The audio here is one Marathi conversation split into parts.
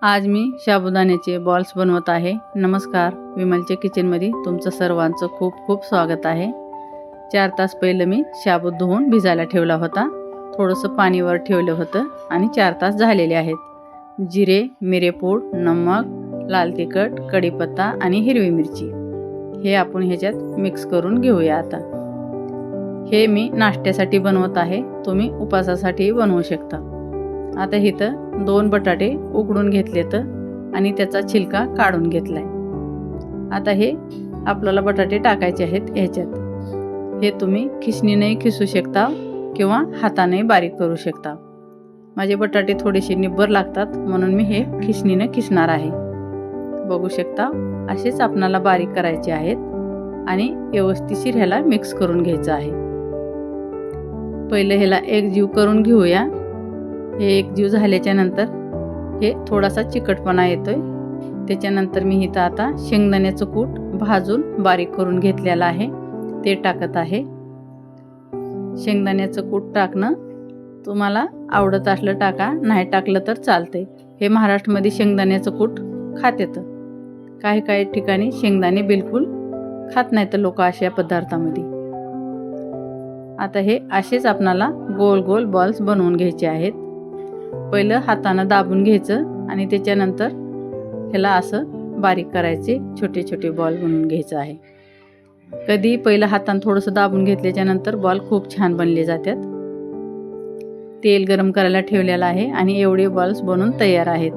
आज मी साबुदाण्याचे बॉल्स बनवत आहे। नमस्कार, विमलच्या किचनमध्ये तुमचं सर्वांचं खूप खूप स्वागत आहे। 4 तास पहिलं मी साबूत धुवून भिजायला ठेवला होता। थोडंसं पाणीवर ठेवलं होतं आणि 4 तास झालेले आहेत। जिरे, मिरेपूड, नमक, लाल तिखट, कढीपत्ता आणि हिरवी मिरची हे आपण ह्याच्यात मिक्स करून घेऊया। आता हे मी नाश्त्यासाठी बनवत आहे, तुम्ही उपवासासाठी बनवू शकता। आता इथं 2 बटाटे उकडून घेतलेत आणि त्याचा छिलका काढून घेतलाय। आता हे आपल्याला बटाटे टाकायचे आहेत ह्याच्यात। हे तुम्ही खिसणीने खिसू शकता किंवा हाताने बारीक करू शकता। माझे बटाटे थोडेसे निब्बर लागतात म्हणून मी हे खिसणीने खिसणार आहे। बघू शकता, असेच आपल्याला बारीक करायचे आहेत आणि व्यवस्थित ह्याला मिक्स करून घ्यायचं आहे। पहिले ह्याला एकजीव करून घेऊया। हे एकजीव झाल्याच्या नंतर हे थोडासा चिकटपणा येतोय। त्याच्यानंतर मी इथं आता शेंगदाण्याचं कूट भाजून बारीक करून घेतलेलं आहे, ते टाकत आहे। शेंगदाण्याचं कूट टाकणं तुम्हाला आवडत असलं टाका, नाही टाकलं तर चालतंय। हे महाराष्ट्रामध्ये शेंगदाण्याचं कूट खातात, काही ठिकाणी शेंगदाणे बिलकुल खात नाहीत लोक अशा पदार्थामध्ये। आता हे असेच आपल्याला गोल गोल बॉल्स बनवून घ्यायचे आहेत। पहिलं हाताने दाबून घ्यायचं आणि त्याच्यानंतर ह्याला असं बारीक करायचे, छोटे छोटे बॉल बनवून घ्यायचं आहे। कधी पहिलं हाताने थोडंसं दाबून घेतल्याच्या नंतर बॉल खूप छान बनले जातात। तेल गरम करायला ठेवलेलं आहे आणि एवढे बॉल्स बनवून तयार आहेत।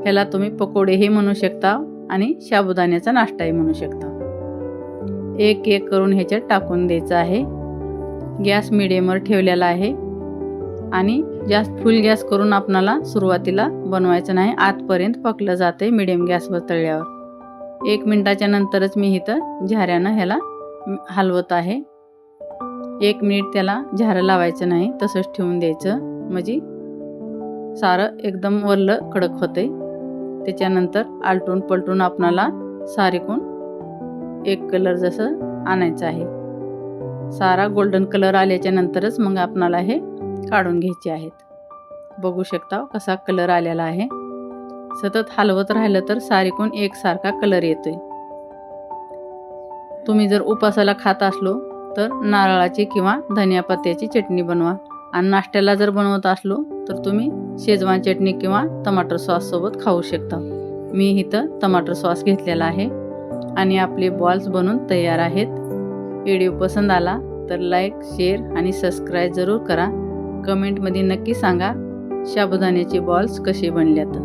ह्याला तुम्ही पकोडेही म्हणू शकता आणि साबुदाण्याचा नाश्ताही म्हणू शकता। एक एक करून ह्याच्यात टाकून द्यायचं आहे। गॅस मीडियमवर ठेवलेला आहे आणि जास्त फुल गॅस करून आपणाला सुरुवातीला बनवायचं नाही, आतपर्यंत पकलं जाते मीडियम गॅसवर तळल्यावर। 1 मिनिटाच्या नंतरच मी इथं झाऱ्यानं ह्याला हलवत आहे। 1 मिनिट त्याला झारं लावायचं नाही, तसंच ठेवून द्यायचं, म्हणजे सारं एकदम वरलं कडक होते। त्याच्यानंतर आलटून पलटून आपणाला सारेकून एक कलर जसं आणायचं आहे। सारा गोल्डन कलर आल्याच्या नंतरच मग आपणाला हे काढून घ्यायचे आहेत। बघू शकता कसा कलर आलेला आहे। सतत हलवत राहिलं तर सारेकून एकसारखा कलर येतोय। तुम्ही जर उपासाला खात असलो तर नारळाची किंवा धनिया पत्त्याची चटणी बनवा, आणि नाश्त्याला जर बनवत असलो तर तुम्ही शेजवान चटणी किंवा टमाटर सॉस सोबत खाऊ शकता। मी इथं टमाटर सॉस घेतलेला आहे आणि आपले बॉल्स बनवून तयार आहेत। व्हिडिओ पसंत आला तर लाईक, शेअर आणि सबस्क्राईब जरूर करा। कमेंटमध्ये नक्की सांगा साबुदाण्याचे बॉल्स कसे बनल्यात।